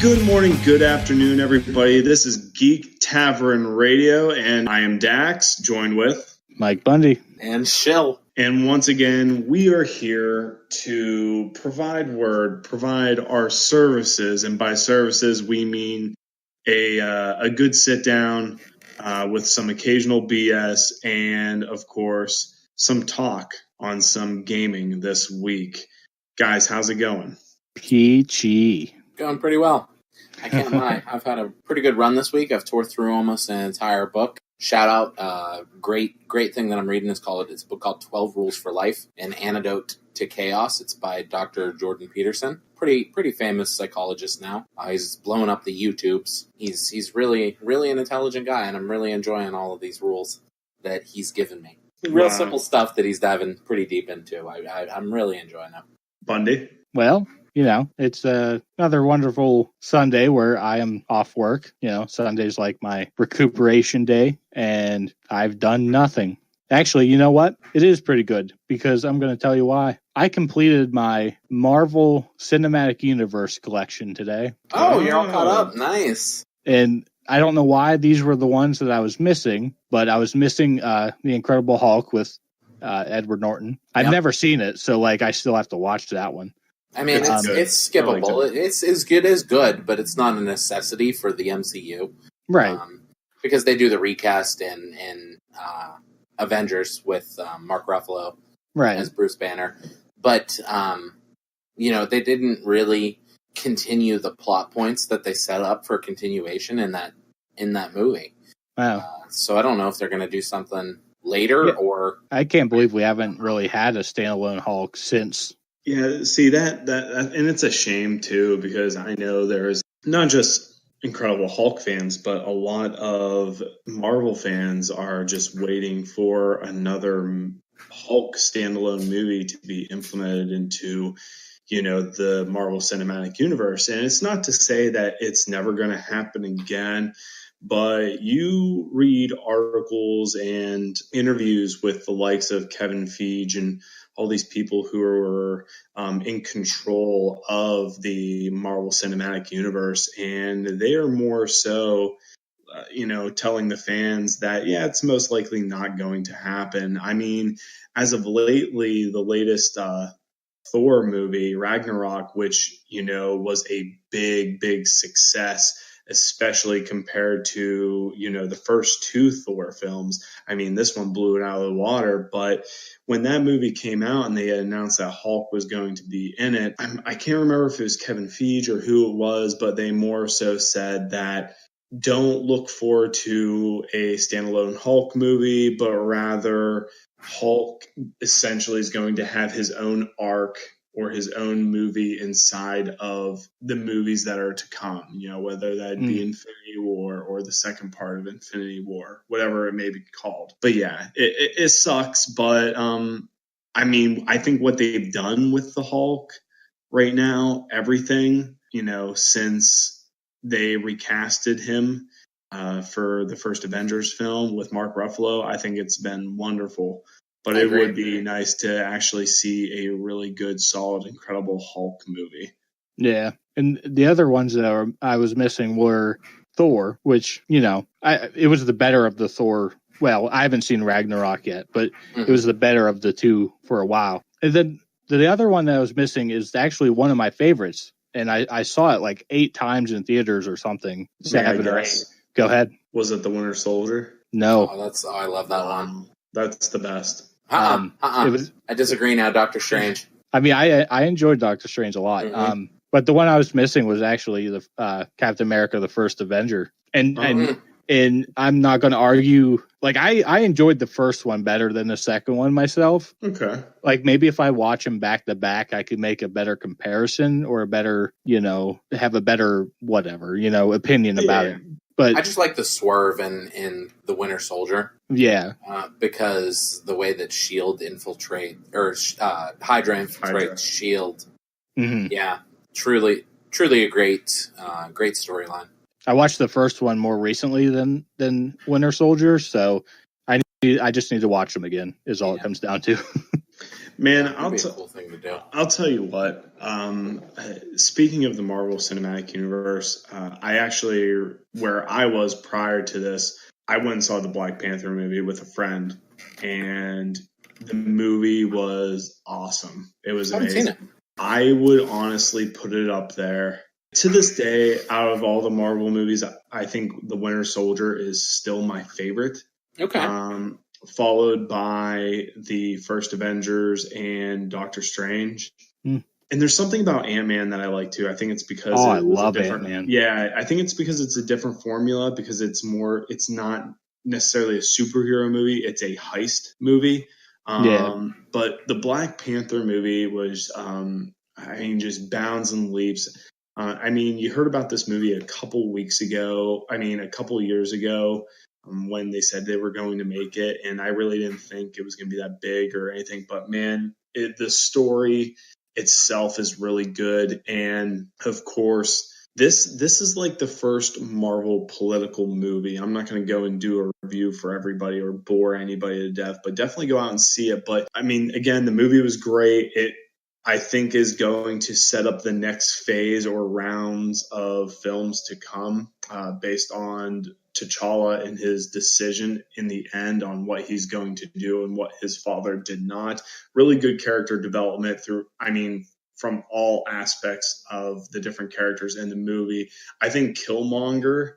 Good morning, good afternoon, everybody. This is Geek Tavern Radio, and I am Dax, joined with MikeBundy and Shill. And once again, we are here to provide our services, and by services we mean a good sit down with some occasional BS, and of course some talk on some gaming this week. Guys, how's it going? Peachy. Going pretty well. I can't lie. I've had a pretty good run this week. I've tore through almost an entire book. Shout out, great thing that I'm reading it's a book called 12 Rules for Life, An Antidote to Chaos. It's by Dr. Jordan Peterson. Pretty famous psychologist now. He's blowing up the YouTubes. He's really an intelligent guy, and I'm really enjoying all of these rules that he's given me. Real simple stuff that he's diving pretty deep into. I'm really enjoying it. Bundy? Well, it's another wonderful Sunday where I am off work. Sunday's like my recuperation day, and I've done nothing. Actually, you know what? It is pretty good, because I'm going to tell you why. I completed my Marvel Cinematic Universe collection today. Oh, you're all caught up. Nice. And I don't know why these were the ones that I was missing, but I was missing The Incredible Hulk with Edward Norton. I've never seen it, so I still have to watch that one. I mean, it's skippable. It's as good as good, but it's not a necessity for the MCU. Right. Because they do the recast in Avengers with Mark Ruffalo as Bruce Banner. But, they didn't really continue the plot points that they set up for continuation in that movie. Wow. So I don't know if they're going to do something later or... I can't believe we haven't really had a standalone Hulk since... Yeah, see that, and it's a shame too, because I know there's not just Incredible Hulk fans, but a lot of Marvel fans are just waiting for another Hulk standalone movie to be implemented into, the Marvel Cinematic Universe. And it's not to say that it's never going to happen again, but you read articles and interviews with the likes of Kevin Feige and all these people who are in control of the Marvel Cinematic Universe, and they are more so, telling the fans that, it's most likely not going to happen. I mean, as of lately, the latest Thor movie, Ragnarok, which, was a big success, especially compared to, the first two Thor films. I mean, this one blew it out of the water, but when that movie came out and they announced that Hulk was going to be in it, I can't remember if it was Kevin Feige or who it was, but they more so said that don't look forward to a standalone Hulk movie, but rather Hulk essentially is going to have his own arc or his own movie inside of the movies that are to come, whether that be Infinity War or the second part of Infinity War, whatever it may be called. But yeah, it sucks. But I mean, I think what they've done with the Hulk right now, everything, since they recasted him for the first Avengers film with Mark Ruffalo, I think it's been wonderful. But it would be nice to actually see a really good, solid, Incredible Hulk movie. Yeah. And the other ones that I was missing were Thor, which, it was the better of the Thor. Well, I haven't seen Ragnarok yet, but it was the better of the two for a while. And then the other one that I was missing is actually one of my favorites. And I saw it 8 times in theaters or something. 7 or 8. Go ahead. Was it The Winter Soldier? No. I love that one. That's the best. I disagree now, Doctor Strange. I mean, I enjoyed Doctor Strange a lot. But the one I was missing was actually the Captain America, the First Avenger. And I'm not going to argue. I enjoyed the first one better than the second one myself. Okay. Maybe if I watch them back to back, I could make a better comparison or a better, have a better whatever, opinion about it. But I just like the swerve in the Winter Soldier. Yeah. Because the way that Hydra infiltrates Shield. Mm-hmm. Yeah. Truly a great storyline. I watched the first one more recently than Winter Soldier, so I just need to watch them again. Is all it comes down to. Man, That'd be a cool thing to do. I'll tell you what. Speaking of the Marvel Cinematic Universe, I actually, where I was prior to this, I went and saw the Black Panther movie with a friend, and the movie was awesome. It was I haven't seen amazing. it. I would honestly put it up there. To this day, out of all the Marvel movies, I think The Winter Soldier is still my favorite. Okay. Followed by the first Avengers and Doctor Strange. And there's something about Ant-Man that I like too. I think it's because I love Ant-Man. Yeah, I think it's because it's a different formula, because it's not necessarily a superhero movie, it's a heist movie. But the Black Panther movie was, just bounds and leaps. You heard about this movie a couple years ago, when they said they were going to make it, and I really didn't think it was going to be that big or anything. But man, the story itself is really good, and of course, this is like the first Marvel political movie. I'm not going to go and do a review for everybody or bore anybody to death, but definitely go out and see it. But again, the movie was great. It, I think, is going to set up the next phase or rounds of films to come, based on T'Challa and his decision in the end on what he's going to do and what his father did not. Really good character development from all aspects of the different characters in the movie. I think Killmonger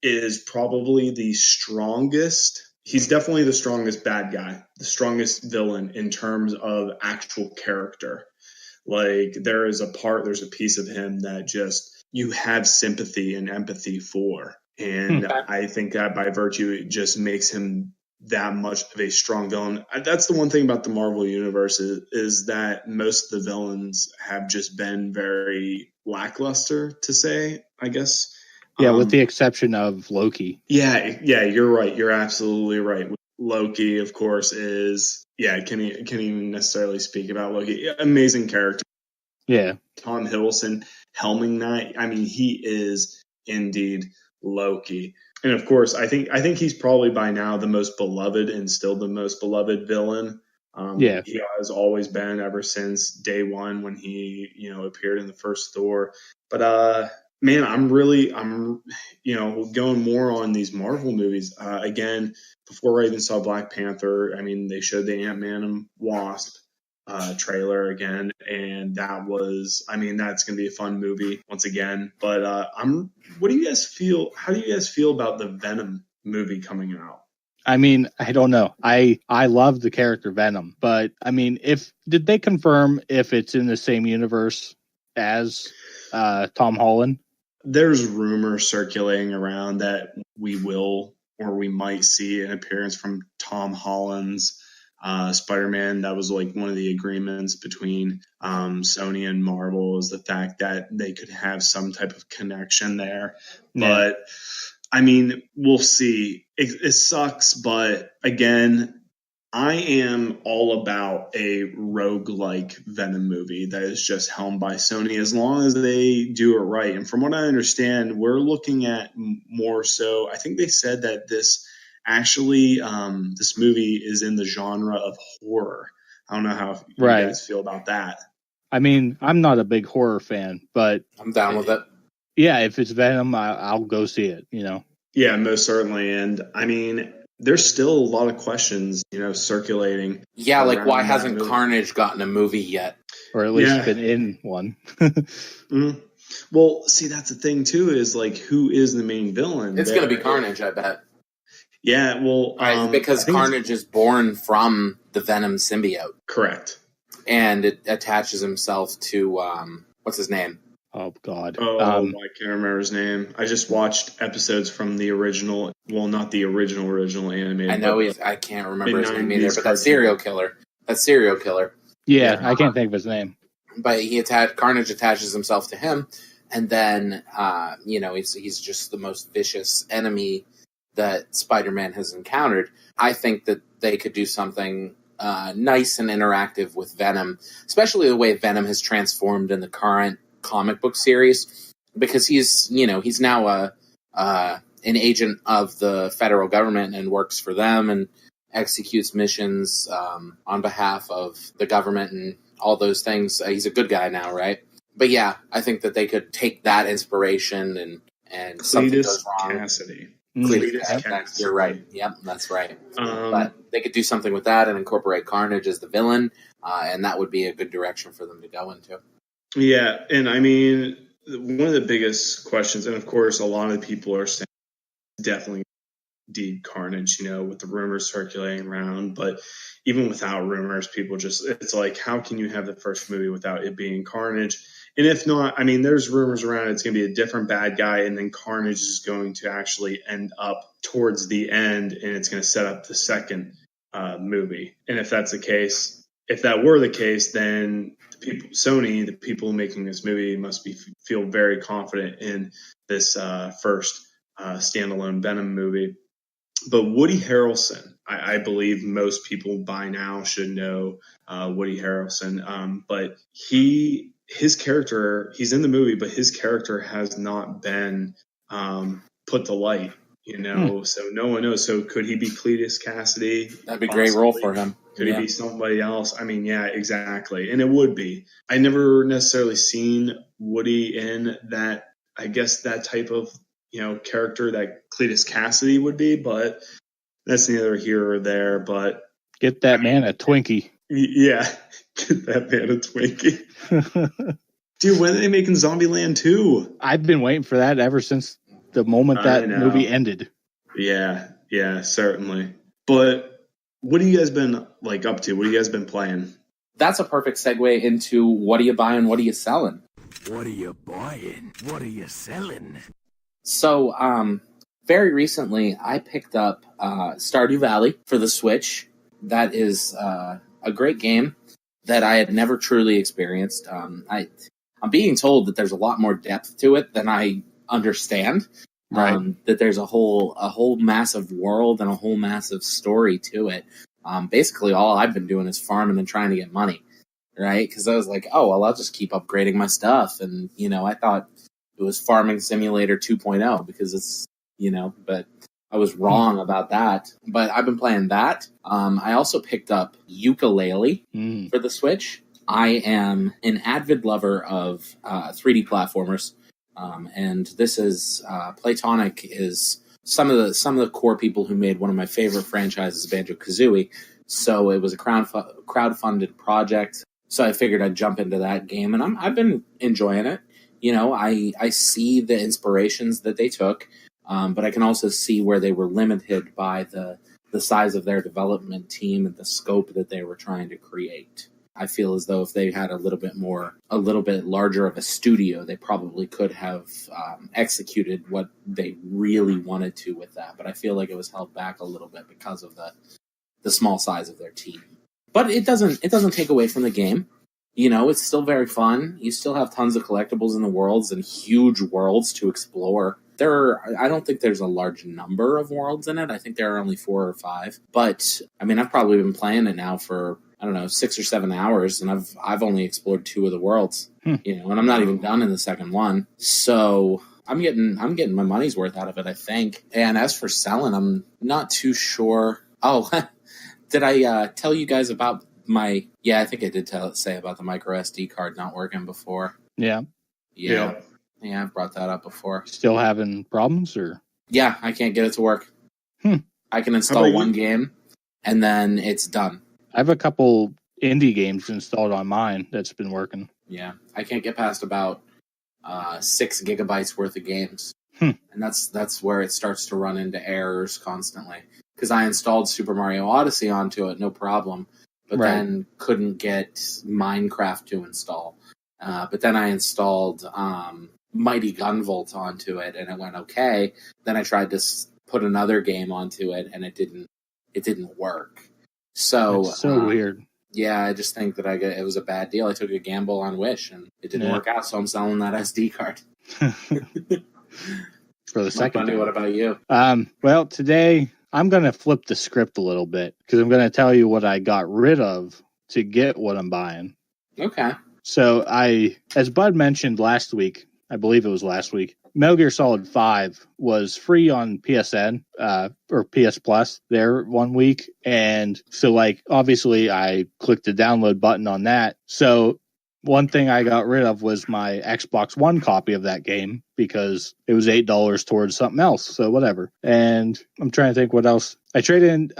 is probably the strongest. He's definitely the strongest bad guy, the strongest villain in terms of actual character. Like, there's a piece of him that just you have sympathy and empathy for. And I think that by virtue, it just makes him that much of a strong villain. That's the one thing about the Marvel Universe is that most of the villains have just been very lackluster, to say, I guess. Yeah, with the exception of Loki. Yeah, you're right. You're absolutely right. Loki, of course, is... Yeah, can't even necessarily speak about Loki. Amazing character. Yeah. Tom Hiddleston helming that. He is indeed Loki. And of course, I think he's probably by now the most beloved and still the most beloved villain. He has always been ever since day one when he, appeared in the first Thor. But man, I'm going more on these Marvel movies. Again, before I even saw Black Panther, they showed the Ant-Man and Wasp trailer again, and that was, that's going to be a fun movie once again. But what do you guys feel? How do you guys feel about the Venom movie coming out? I don't know. I love the character Venom, but did they confirm if it's in the same universe as Tom Holland? There's rumors circulating around that we will or we might see an appearance from Tom Holland's Spider-Man. That was like one of the agreements between Sony and Marvel, is the fact that they could have some type of connection there. Yeah. But we'll see. It sucks, but again, I am all about a roguelike Venom movie that is just helmed by Sony, as long as they do it right. And from what I understand, we're looking at more so, I think they said that this movie is in the genre of horror. I don't know how you guys feel about that. I'm not a big horror fan, but I'm down with it. Yeah, if it's Venom, I'll go see it, Yeah, most certainly. And there's still a lot of questions, circulating. Yeah, like why hasn't Carnage gotten a movie yet? Or at least been in one. Mm-hmm. Well, see, that's the thing too, is like, who is the main villain? It's going to be Carnage, I bet. Yeah, well... because Carnage is born from the Venom symbiote. Correct. And it attaches himself to, what's his name? Oh, God. I can't remember his name. I just watched episodes from the original... Well, not the original animated. I know I can't remember his name either, but that serial killer. Yeah, I can't think of his name. But Carnage attaches himself to him, and then, he's just the most vicious enemy that Spider-Man has encountered. I think that they could do something nice and interactive with Venom, especially the way Venom has transformed in the current comic book series, because he's now an agent of the federal government and works for them, executes missions on behalf of the government and all those things. He's a good guy now, right? But yeah, I think that they could take that inspiration and something goes wrong. Cassidy. Cletus Cassidy. You're right. Yep, that's right. But they could do something with that and incorporate Carnage as the villain, and that would be a good direction for them to go into. Yeah, and I mean, one of the biggest questions, and of course, a lot of people are saying definitely indeed Carnage, with the rumors circulating around. But even without rumors, people it's like, how can you have the first movie without it being Carnage? And if not, I mean, there's rumors around it's going to be a different bad guy, and then Carnage is going to actually end up towards the end, and it's going to set up the second movie. And if that's the case, if that were the case, then Sony, the people making this movie, must feel very confident in this first standalone Venom movie. But Woody Harrelson, I believe most people by now should know Woody Harrelson. But his character, he's in the movie, but his character has not been put to light, so no one knows. So could he be Cletus Cassidy? That'd be a great role for him. Could he be somebody else? I mean, yeah, exactly. And it would be. I never necessarily seen Woody in that, I guess, that type of, character that Cletus Cassidy would be, but that's neither here or there. But get that man a Twinkie. Yeah, get that man a Twinkie. Dude, when are they making Zombieland 2? I've been waiting for that ever since the moment that movie ended. Yeah, certainly. But what have you guys been up to? What have you guys been playing? That's a perfect segue into what are you buying, what are you selling? What are you buying? What are you selling? So, very recently, I picked up Stardew Valley for the Switch. That is a great game that I had never truly experienced. I'm being told that there's a lot more depth to it than I understand. Right. That there's a whole massive world and a whole massive story to it. Basically, all I've been doing is farming and trying to get money, right? Because I was like, oh, well, I'll just keep upgrading my stuff. And, I thought it was Farming Simulator 2.0 because it's, but I was wrong about that. But I've been playing that. I also picked up Yooka-Laylee for the Switch. I am an avid lover of 3D platformers. And this is Playtonic is some of the core people who made one of my favorite franchises, Banjo-Kazooie. So it was a crowdfunded project. So I figured I'd jump into that game, and I've been enjoying it. I see the inspirations that they took, but I can also see where they were limited by the size of their development team and the scope that they were trying to create. I feel as though if they had a little bit larger of a studio, they probably could have executed what they really wanted to with that. But I feel like it was held back a little bit because of the small size of their team. But it doesn't take away from the game. It's still very fun. You still have tons of collectibles in the worlds and huge worlds to explore. I don't think there's a large number of worlds in it. I think there are only 4 or 5. But I mean, I've probably been playing it now for 6 or 7 hours, and I've only explored 2 of the worlds. And I'm not even done in the second one. So I'm getting my money's worth out of it, I think. And as for selling, I'm not too sure. Oh, did I tell you guys about my? Yeah, I think I did say about the micro SD card not working before. Yeah. I've brought that up before. Still having problems, or? Yeah, I can't get it to work. I can install one game, and then it's done. I have a couple indie games installed on mine that's been working. Yeah, I can't get past about 6 gigabytes worth of games, and that's where it starts to run into errors constantly. Because I installed Super Mario Odyssey onto it, no problem, but then couldn't get Minecraft to install. But then I installed Mighty Gunvolt onto it, and it went okay. Then I tried to put another game onto it, and it didn't work. So that's so weird. Yeah, I just think that it was a bad deal. I took a gamble on Wish, and it didn't work out, so I'm selling that SD card. For the second time. What about you? Well, today I'm going to flip the script a little bit, because I'm going to tell you what I got rid of to get what I'm buying. Okay. So as Bud mentioned last week, I believe it was last week. Metal Gear Solid 5 was free on PSN or PS Plus there 1 week. And so, like, obviously I clicked the download button on that. So one thing I got rid of was my Xbox One copy of that game because it was $8 towards something else. So whatever. And I'm trying to think what else. I traded in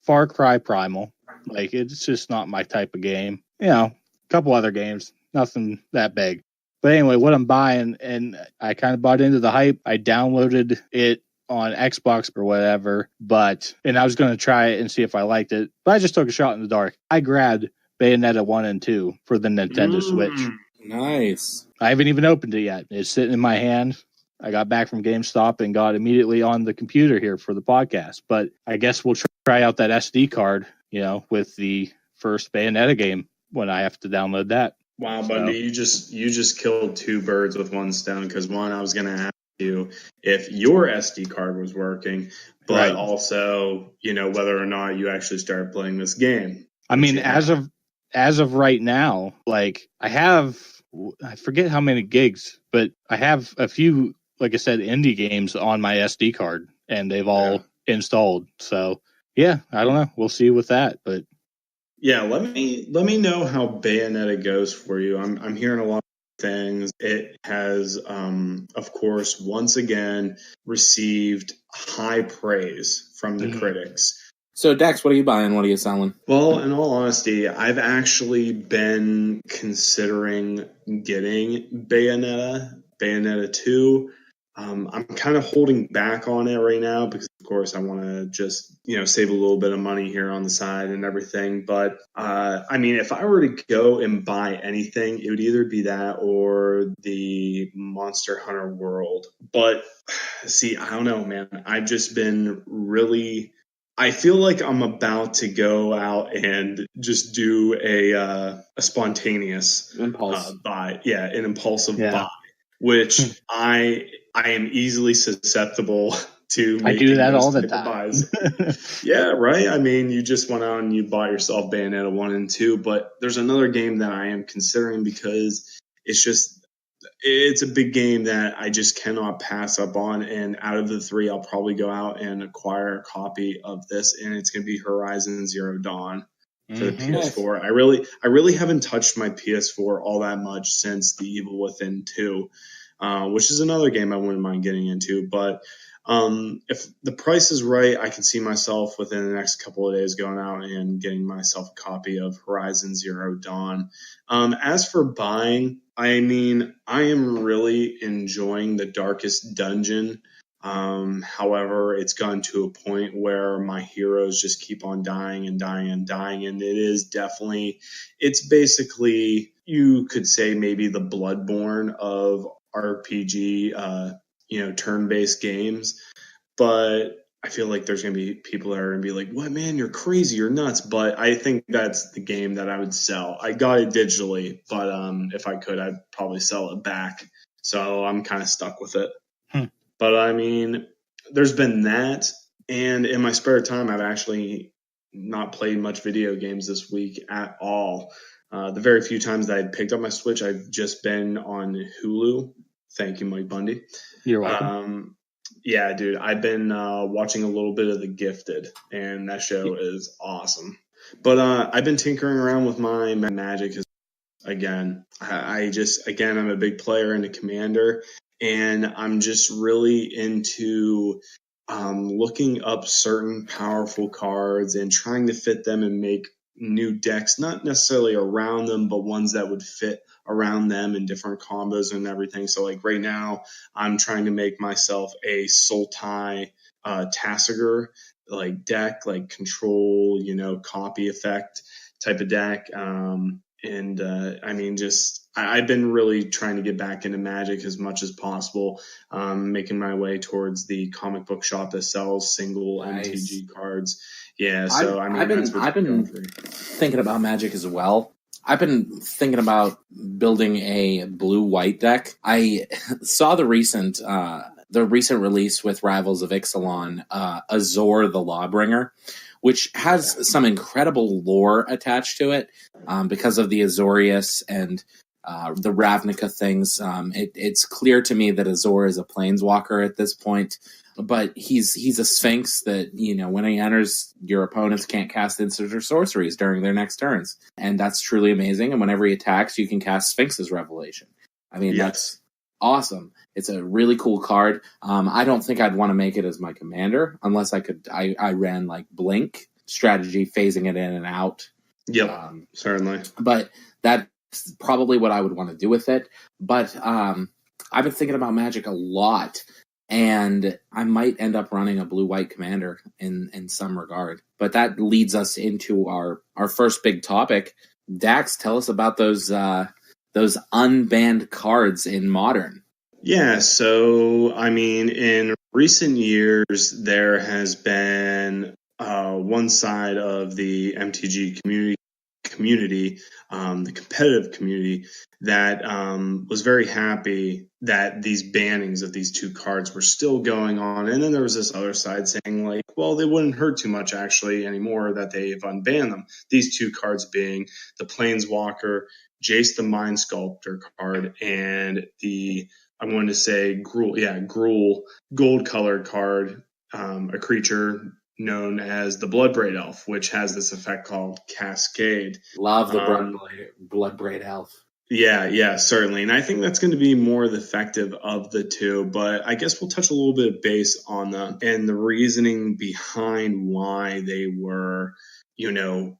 Far Cry Primal. Like, it's just not my type of game. You know, a couple other games, nothing that big. But anyway, what I'm buying, and I kind of bought into the hype. I downloaded it on Xbox or whatever, and I was going to try it and see if I liked it. But I just took a shot in the dark. I grabbed Bayonetta 1 and 2 for the Nintendo Switch. Nice. I haven't even opened it yet. It's sitting in my hand. I got back from GameStop and got immediately on the computer here for the podcast. But I guess we'll try out that SD card, you know, with the first Bayonetta game when I have to download that. Wow, Bundy, you just killed 2 birds with 1 stone, because one, I was going to ask you if your SD card was working, but also, you know, whether or not you actually started playing this game. I mean, as of right now, like, I forget how many gigs, but I have a few, like I said, indie games on my SD card, and they've all installed. So yeah, I don't know. We'll see with that, but. Yeah, let me know how Bayonetta goes for you. I'm hearing a lot of things. It has, of course, once again received high praise from the critics. So, Dex, what are you buying? What are you selling? Well, in all honesty, I've actually been considering getting Bayonetta 2. I'm kind of holding back on it right now because, of course, I want to just, you know, save a little bit of money here on the side and everything. But, I mean, if I were to go and buy anything, it would either be that or the Monster Hunter World. But, see, I don't know, man. I've just been really... I feel like I'm about to go out and just do a spontaneous buy. Yeah, an impulsive buy, which I am easily susceptible to. I do that all the time. Buys. Yeah, right. I mean, you just went out and you bought yourself Bayonetta 1 and 2, but there's another game that I am considering because it's a big game that I just cannot pass up on. And out of the 3, I'll probably go out and acquire a copy of this, and it's going to be Horizon Zero Dawn for the PS4. I really haven't touched my PS4 all that much since The Evil Within 2, which is another game I wouldn't mind getting into. But if the price is right, I can see myself within the next couple of days going out and getting myself a copy of Horizon Zero Dawn. As for buying, I mean, I am really enjoying the Darkest Dungeon. However, it's gotten to a point where my heroes just keep on dying and dying and dying. And it's basically, you could say maybe the Bloodborne of RPG, turn-based games. But I feel like there's going to be people that are going to be like, what, man, you're crazy, you're nuts. But I think that's the game that I would sell. I got it digitally, but if I could, I'd probably sell it back. So I'm kind of stuck with it. But I mean, there's been that. And in my spare time, I've actually not played much video games this week at all. The very few times that I picked up my Switch, I've just been on Hulu. Thank you, Mike Bundy. You're welcome. Yeah, dude, I've been watching a little bit of The Gifted, and that show is awesome. But I've been tinkering around with my Magic again. I'm a big player into Commander, and I'm just really into looking up certain powerful cards and trying to fit them and make new decks, not necessarily around them, but ones that would fit around them in different combos and everything. So like right now, I'm trying to make myself a Sultai Tasigur like deck, like control, copy effect type of deck. I've been really trying to get back into Magic as much as possible, making my way towards the comic book shop that sells single MTG cards. Yeah, so I've been thinking about Magic as well. I've been thinking about building a blue-white deck. I saw the recent release with Rivals of Ixalan, Azor the Lawbringer, which has some incredible lore attached to it because of the Azorius and the Ravnica things. It's clear to me that Azor is a planeswalker at this point, but he's a Sphinx that, when he enters, your opponents can't cast instants or sorceries during their next turns. And that's truly amazing. And whenever he attacks, you can cast Sphinx's Revelation. I mean, That's awesome. It's a really cool card. I don't think I'd want to make it as my commander unless I ran like Blink strategy, phasing it in and out. Yep, certainly. But that's probably what I would want to do with it. But I've been thinking about Magic a lot, and I might end up running a blue-white commander in some regard. But that leads us into our first big topic. Dax, tell us about those unbanned cards in Modern. Yeah, so, I mean, in recent years, there has been one side of the MTG community, the competitive community, that was very happy that these bannings of these two cards were still going on. And then there was this other side saying, like, well, they wouldn't hurt too much, actually, anymore that they've unbanned them. These two cards being the Planeswalker, Jace the Mind Sculptor card, and I'm going to say Gruul gold-colored card, a creature known as the Bloodbraid Elf, which has this effect called Cascade. Love the Bloodbraid Elf. Yeah, certainly. And I think that's going to be more the effective of the two, but I guess we'll touch a little bit of base on them and the reasoning behind why they were,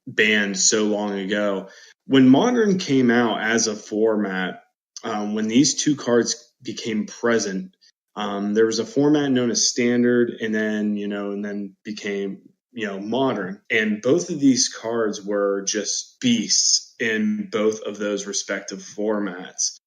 banned so long ago. When Modern came out as a format, when these two cards became present, there was a format known as Standard, and then became Modern. And both of these cards were just beasts in both of those respective formats.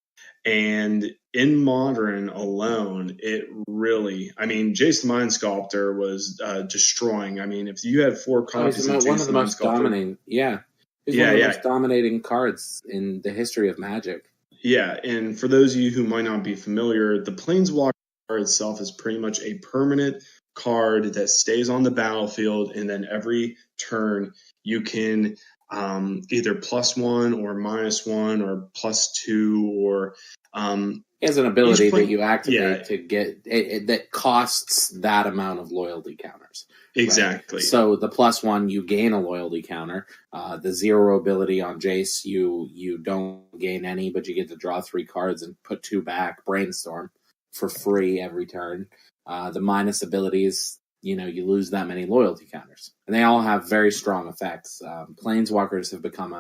And in Modern alone, it really, Jace the Mind Sculptor was destroying. I mean, if you had 4 copies of one of the most dominating, one of the most dominating cards in the history of Magic. Yeah, and for those of you who might not be familiar, the Planeswalker card itself is pretty much a permanent card that stays on the battlefield, and then every turn you can either +1 or -1 or +2 or it has an ability that you activate to get it that costs that amount of loyalty counters. Exactly. Right? So the +1, you gain a loyalty counter. The 0 ability on Jace, you don't gain any, but you get to draw 3 cards and put 2 back. Brainstorm for free every turn. The minus abilities, you lose that many loyalty counters, and they all have very strong effects. Planeswalkers have become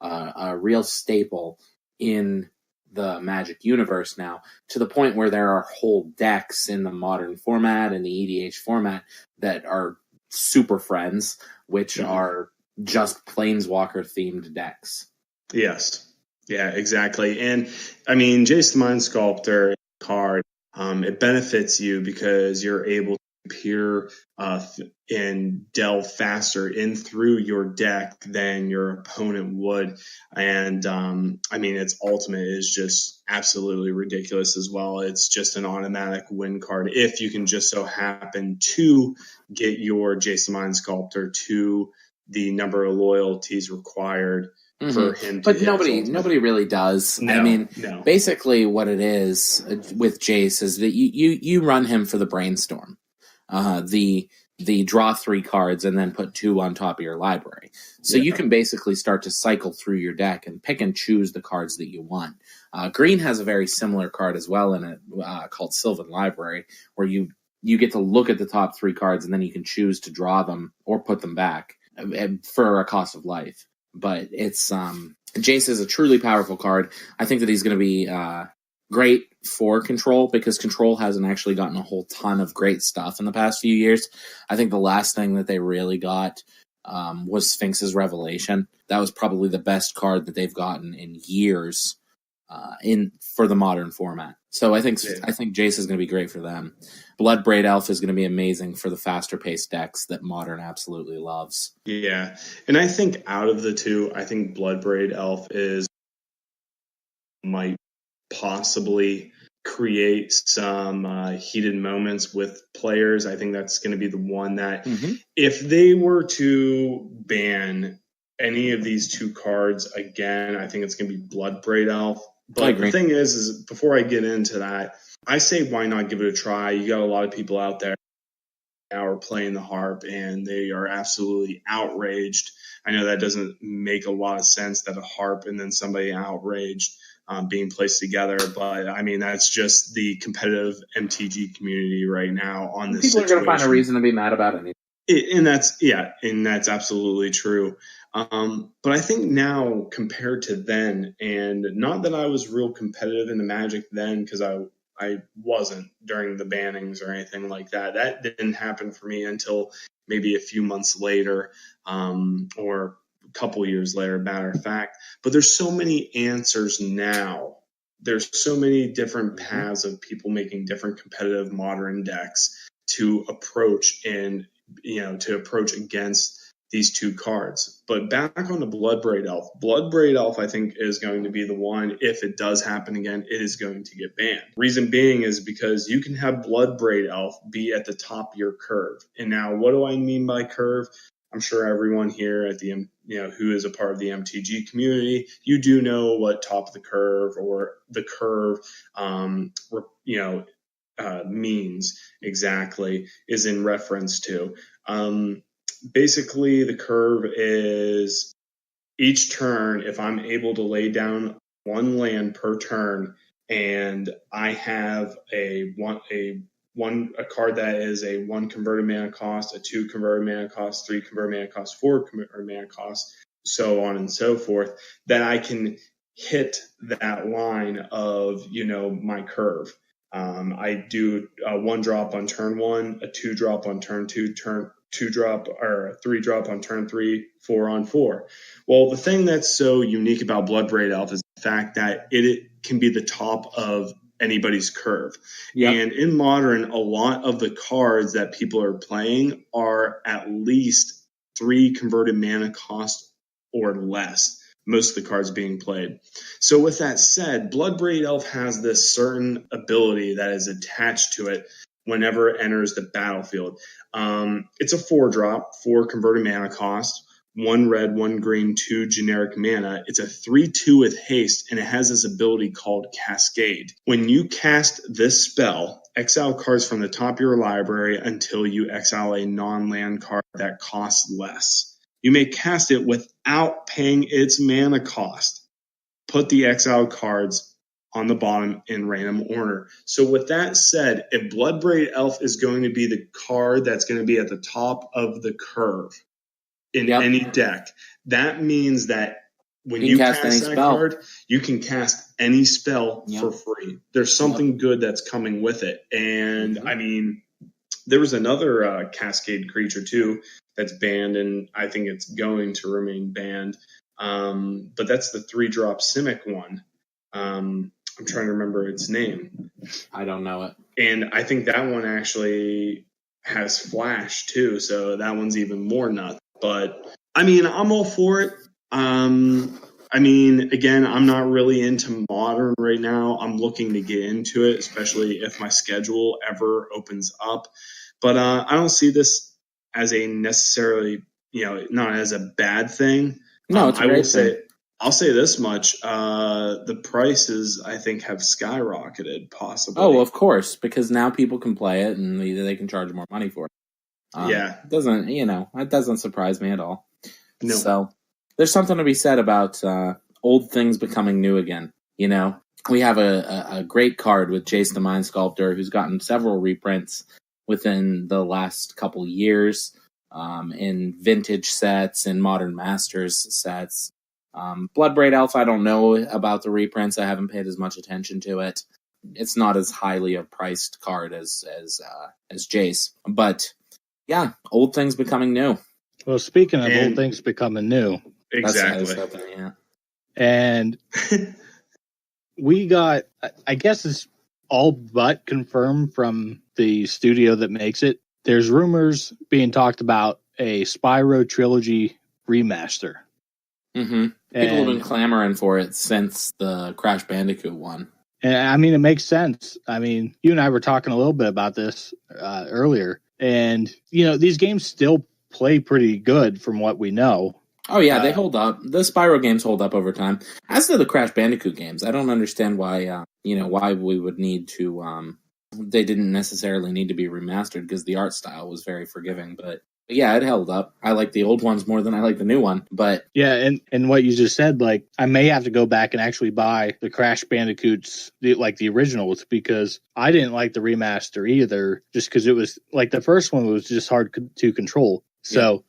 a real staple in the Magic universe now, to the point where there are whole decks in the Modern format and the EDH format that are Super Friends, which are just Planeswalker themed decks. Yes. Yeah, exactly. And Jace the Mind Sculptor card, it benefits you because you're able to peer and delve faster in through your deck than your opponent would. And its ultimate is just absolutely ridiculous as well. It's just an automatic win card if you can just so happen to get your Jace the Mind Sculptor to the number of loyalties required for him to But nobody really does. No. Basically what it is with Jace is that you run him for the Brainstorm. The draw 3 cards and then put 2 on top of your library. So you can basically start to cycle through your deck and pick and choose the cards that you want. Green has a very similar card as well in it called Sylvan Library, where you get to look at the top 3 cards and then you can choose to draw them or put them back for a cost of life. But it's Jace is a truly powerful card. I think that he's going to be great for Control, because Control hasn't actually gotten a whole ton of great stuff in the past few years. I think the last thing that they really got was Sphinx's Revelation. That was probably the best card that they've gotten in years for the Modern format. So I think Jace is going to be great for them. Bloodbraid Elf is going to be amazing for the faster paced decks that Modern absolutely loves. Yeah, and I think out of the two, I think Bloodbraid Elf might possibly create some heated moments with players. I think that's going to be the one that if they were to ban any of these two cards again, I think it's going to be Bloodbraid Elf, But the thing is before I get into that, I say why not give it a try? You got a lot of people out there now are playing the harp, and they are absolutely outraged. I know that doesn't make a lot of sense, that a harp and then somebody outraged being placed together, but I mean that's just the competitive MTG community right now on this. People are going to find a reason to be mad about it. And that's absolutely true. But I think now compared to then, and not that I was real competitive in the Magic then, because I wasn't during the bannings or anything like that. That didn't happen for me until maybe a few months later, or a couple years later, matter of fact. But there's so many answers now. There's so many different paths of people making different competitive modern decks to approach against these two cards. But back on the Bloodbraid Elf. Bloodbraid Elf, I think, is going to be the one, if it does happen again, it is going to get banned. Reason being is because you can have Bloodbraid Elf be at the top of your curve. And now, what do I mean by curve? I'm sure everyone here at the, who is a part of the MTG community, you do know what top of the curve or the curve, means exactly, is in reference to. Basically, the curve is each turn, if I'm able to lay down one land per turn, and I have a card that is a 1 converted mana cost, a 2 converted mana cost, 3 converted mana cost, 4 converted mana cost, so on and so forth, then I can hit that line of, my curve. I do a 1-drop on turn 1, a 2-drop on turn 2, 2-drop or a 3-drop on turn 3, 4 on 4. Well, the thing that's so unique about Bloodbraid Elf is the fact that it can be the top of anybody's curve. Yep. And in Modern, a lot of the cards that people are playing are at least 3 converted mana cost or less. Most of the cards being played. So with that said, Bloodbraid Elf has this certain ability that is attached to it whenever it enters the battlefield. It's a 4-drop, 4 converted mana cost, 1 red, 1 green, 2 generic mana. It's a 3/2 with haste, and it has this ability called Cascade. When you cast this spell, exile cards from the top of your library until you exile a non-land card that costs less. You may cast it without paying its mana cost. Put the exiled cards on the bottom in random order. So with that said, if Bloodbraid Elf is going to be the card that's going to be at the top of the curve in any deck, that means that when you cast that card, you can cast any spell for free. There's something good that's coming with it. And I mean, there was another Cascade creature too that's banned, and I think it's going to remain banned. But that's the 3-drop Simic one. I'm trying to remember its name. I don't know it. And I think that one actually has Flash too, so that one's even more nuts. But I mean, I'm all for it. I mean, again, I'm not really into Modern right now. I'm looking to get into it, especially if my schedule ever opens up. But I don't see this as a necessarily, not as a bad thing. No, it's a great thing. I'll say this much: the prices, I think, have skyrocketed. Possibly. Oh, of course, because now people can play it, and they can charge more money for it. It doesn't surprise me at all. No. So there's something to be said about old things becoming new again. We have a great card with Jace the Mind Sculptor, who's gotten several reprints within the last couple years, in vintage sets and Modern Masters sets. Bloodbraid Elf, I don't know about the reprints. I haven't paid as much attention to it. It's not as highly a priced card as Jace. But yeah, old things becoming new. Well, speaking of old things becoming new. Exactly. And we got, I guess it's all but confirmed from the studio that makes it. There's rumors being talked about a Spyro Trilogy remaster. Mm-hmm. People have been clamoring for it since the Crash Bandicoot one. And I mean, it makes sense. I mean, you and I were talking a little bit about this earlier. And, these games still play pretty good from what we know. Oh yeah, they hold up. The Spyro games hold up over time, as do the Crash Bandicoot games. I don't understand why why we would need to. They didn't necessarily need to be remastered because the art style was very forgiving, but yeah, it held up. I like the old ones more than I like the new one, but yeah, and what you just said, like I may have to go back and actually buy the Crash Bandicoots, the originals, because I didn't like the remaster either, just because it was like the first one was just hard to control. So,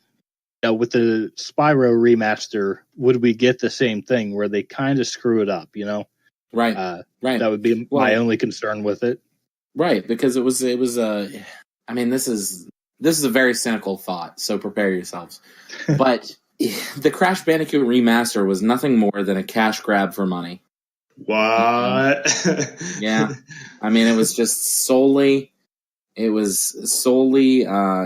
with the Spyro remaster, would we get the same thing where they kind of screw it up? Right. That would be my only concern with it. Right, because it was I mean, this is a very cynical thought, so prepare yourselves. But the Crash Bandicoot remaster was nothing more than a cash grab for money. What? Yeah. I mean, it was solely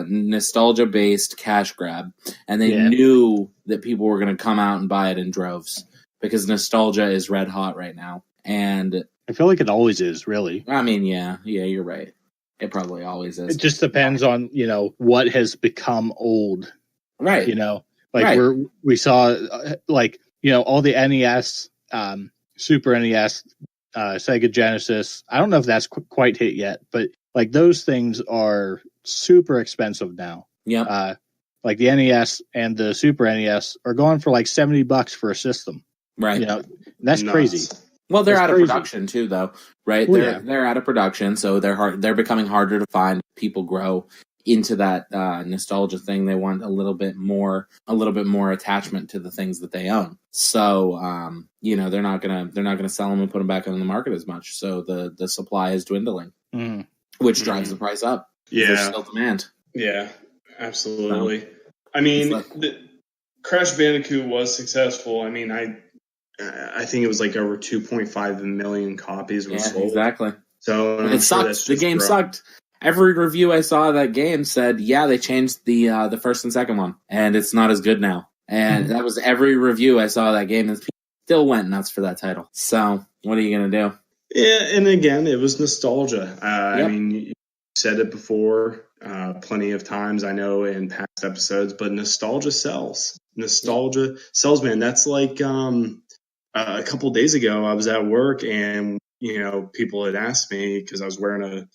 nostalgia-based cash grab, and they knew that people were going to come out and buy it in droves because nostalgia is red hot right now. And I feel like it always is, really. I mean, yeah, you're right. It probably always is. It just depends on, what has become old. Right. We saw, all the NES, Super NES, Sega Genesis. I don't know if that's quite hit yet, but like those things are super expensive now. Yeah. Like the NES and the Super NES are going for like $70 for a system. Right. That's Nuts. Crazy. Well, they're out of production too, though, right? They're out of production, so they're becoming harder to find. People grow into that nostalgia thing. They want a little bit more attachment to the things that they own. So, they're not gonna sell them and put them back on the market as much. So the supply is dwindling, which drives the price up. Yeah, there's still demand. Yeah, absolutely. I mean, the Crash Bandicoot was successful. I mean, I think it was like over 2.5 million copies were sold. Exactly. So it sucked. The game sucked. Every review I saw of that game said, they changed the first and second one, and it's not as good now. And that was every review I saw of that game, and people still went nuts for that title. So what are you going to do? Yeah, and again, it was nostalgia. I mean, you said it before plenty of times, I know, in past episodes, but nostalgia sells. Nostalgia sells, man. That's like... a couple days ago, I was at work and, people had asked me because I was wearing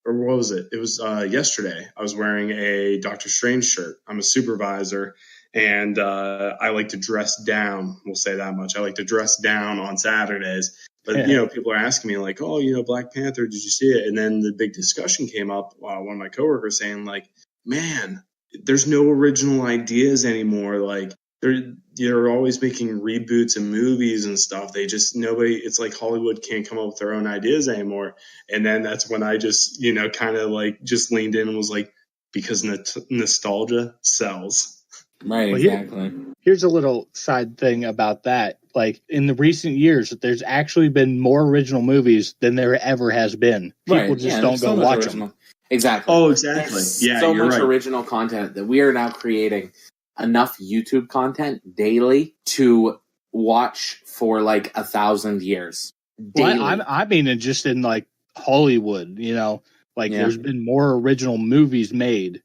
or what was it? It was yesterday. I was wearing a Doctor Strange shirt. I'm a supervisor and I like to dress down. We'll say that much. I like to dress down on Saturdays. But, people are asking me like, oh, Black Panther, did you see it? And then the big discussion came up. One of my coworkers saying like, man, there's no original ideas anymore. Like, they're always making reboots and movies and stuff. It's like Hollywood can't come up with their own ideas anymore. And then that's when I just, kind of like just leaned in and was like, because nostalgia sells. Right, exactly. Here's a little side thing about that. Like in the recent years, there's actually been more original movies than there ever has been. People just don't go watch them. Exactly. Oh, exactly. There's so much original content that we are now creating enough YouTube content daily to watch for like 1,000 years. Daily. Well, I mean, just in like Hollywood, there's been more original movies made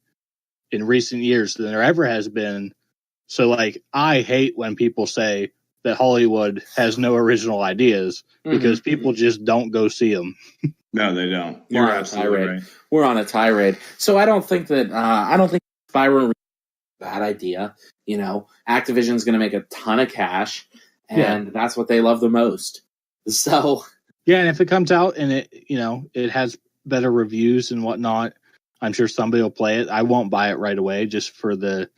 in recent years than there ever has been. So like, I hate when people say that Hollywood has no original ideas because people just don't go see them. No, they don't. You're absolutely right. We're on a tirade. So I don't think Spyro bad idea. Activision's going to make a ton of cash, and that's what they love the most. So and if it comes out and it has better reviews and whatnot, I'm sure somebody will play it. I won't buy it right away just for the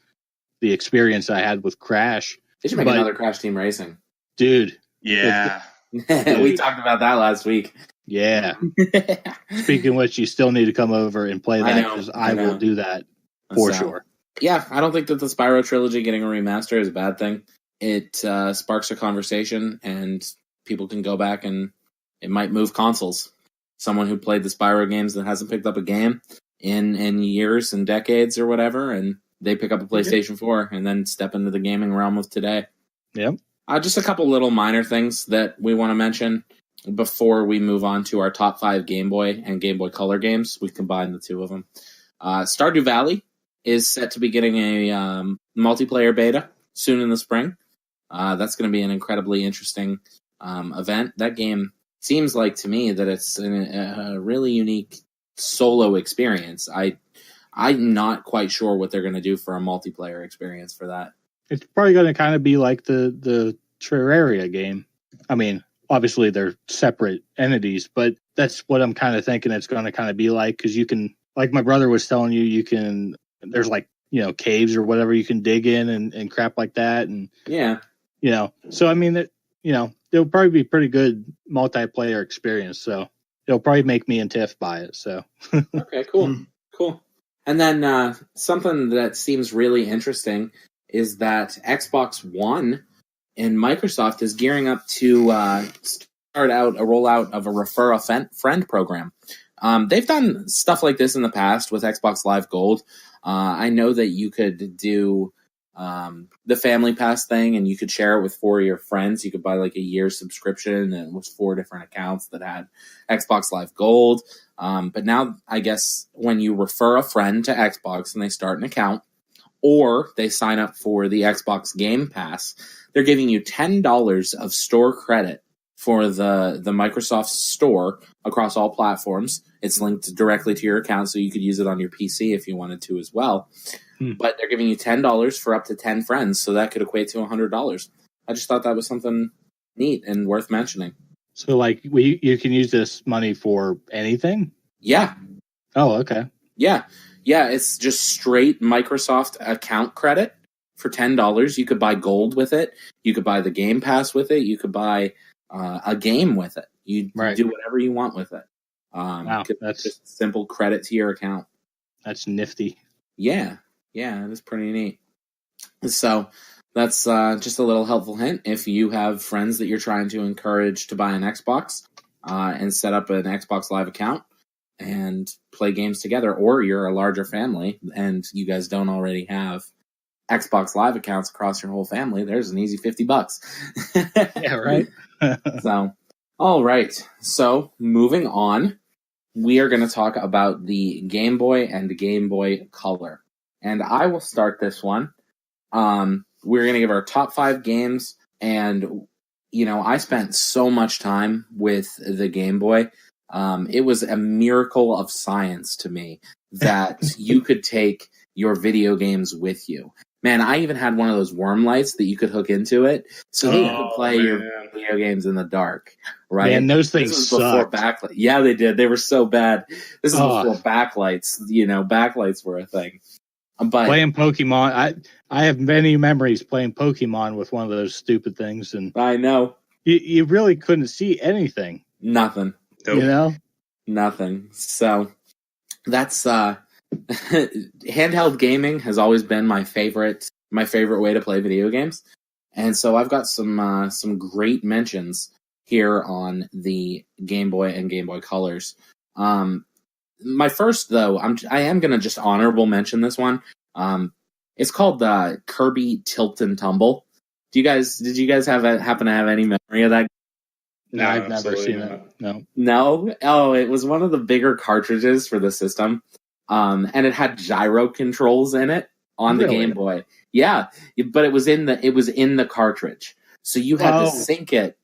experience I had with Crash. They should make another Crash Team Racing, dude. Yeah, we talked about that last week. Yeah. Speaking of which, you still need to come over and play that because I will do that for sure. Yeah, I don't think that the Spyro trilogy getting a remaster is a bad thing. It sparks a conversation, and people can go back and it might move consoles. Someone who played the Spyro games that hasn't picked up a game in years and decades or whatever, and they pick up a PlayStation 4 and then step into the gaming realm of today. Yep. Just a couple little minor things that we want to mention before we move on to our top 5 Game Boy and Game Boy Color games. We combined the two of them. Stardew Valley is set to be getting a multiplayer beta soon in the spring. That's going to be an incredibly interesting event. That game seems like to me that it's a really unique solo experience. I'm not quite sure what they're going to do for a multiplayer experience for that. It's probably going to kind of be like the Terraria game. I mean, obviously they're separate entities, but that's what I'm kind of thinking it's going to kind of be like, because you can, like my brother was telling you, there's like, caves or whatever you can dig in and crap like that. And yeah, so I mean, it'll probably be pretty good multiplayer experience. So it'll probably make me and Tiff buy it. So okay, cool. And then something that seems really interesting is that Xbox One and Microsoft is gearing up to start out a rollout of a Refer a Friend program. They've done stuff like this in the past with Xbox Live Gold. I know that you could do the Family Pass thing, and you could share it with 4 of your friends. You could buy like a year subscription, and it was 4 different accounts that had Xbox Live Gold. But now, I guess, when you refer a friend to Xbox and they start an account, or they sign up for the Xbox Game Pass, they're giving you $10 of store credit for the Microsoft Store across all platforms. It's linked directly to your account, so you could use it on your PC if you wanted to as well. But they're giving you $10 for up to 10 friends, so that could equate to $100. I just thought that was something neat and worth mentioning. So, like, you can use this money for anything? Yeah. Oh, okay. Yeah, it's just straight Microsoft account credit for $10. You could buy gold with it. You could buy the Game Pass with it. You could buy a game with it. You do whatever you want with it. Wow, that's just simple credit to your account. That's nifty. Yeah, it is pretty neat. So that's just a little helpful hint. If you have friends that you're trying to encourage to buy an Xbox and set up an Xbox Live account and play games together, or you're a larger family and you guys don't already have Xbox Live accounts across your whole family, there's an easy $50. Yeah, right. So, all right. So, moving on, we are going to talk about the Game Boy and Game Boy Color. And I will start this one. We're going to give our top 5 games. And, I spent so much time with the Game Boy. It was a miracle of science to me that you could take your video games with you. Man, I even had one of those worm lights that you could hook into it, so that you could play your video games in the dark. Right? Man, those things sucked. Backlight. Yeah, they did. They were so bad. This is before backlights. Backlights were a thing. But playing Pokemon, I have many memories playing Pokemon with one of those stupid things, and I know you really couldn't see anything. Nothing. Nope. Nothing. So that's handheld gaming has always been my favorite way to play video games, and so I've got some great mentions here on the Game Boy and Game Boy Colors. My first, though, I am going to just honorable mention this one. It's called Kirby Tilt and Tumble. Did you guys happen to have any memory of that? No, I've never seen it. No. Oh, it was one of the bigger cartridges for the system. And it had gyro controls in it on the Game Boy. Yeah, but it was in the cartridge. So you had to sync it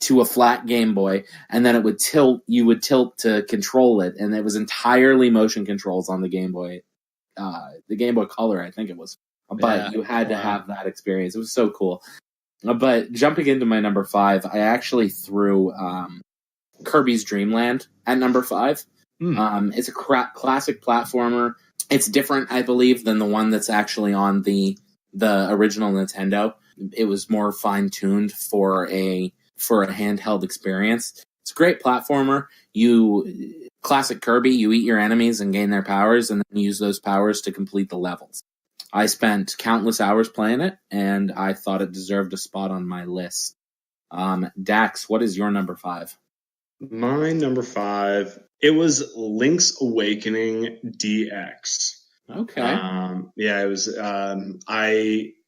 to a flat Game Boy, and then it would tilt. You would tilt to control it, and it was entirely motion controls on the Game Boy Color, I think it was. But you had to have that experience. It was so cool. But jumping into my number 5, I actually threw Kirby's Dream Land at number 5. It's a classic platformer. It's different, I believe, than the one that's actually on the original Nintendo. It was more fine-tuned for a handheld experience. It's a great platformer. Classic Kirby, you eat your enemies and gain their powers, and then use those powers to complete the levels. I spent countless hours playing it, and I thought it deserved a spot on my list. Dax, what is your number 5? My number 5, it was Link's Awakening DX. Okay. It was.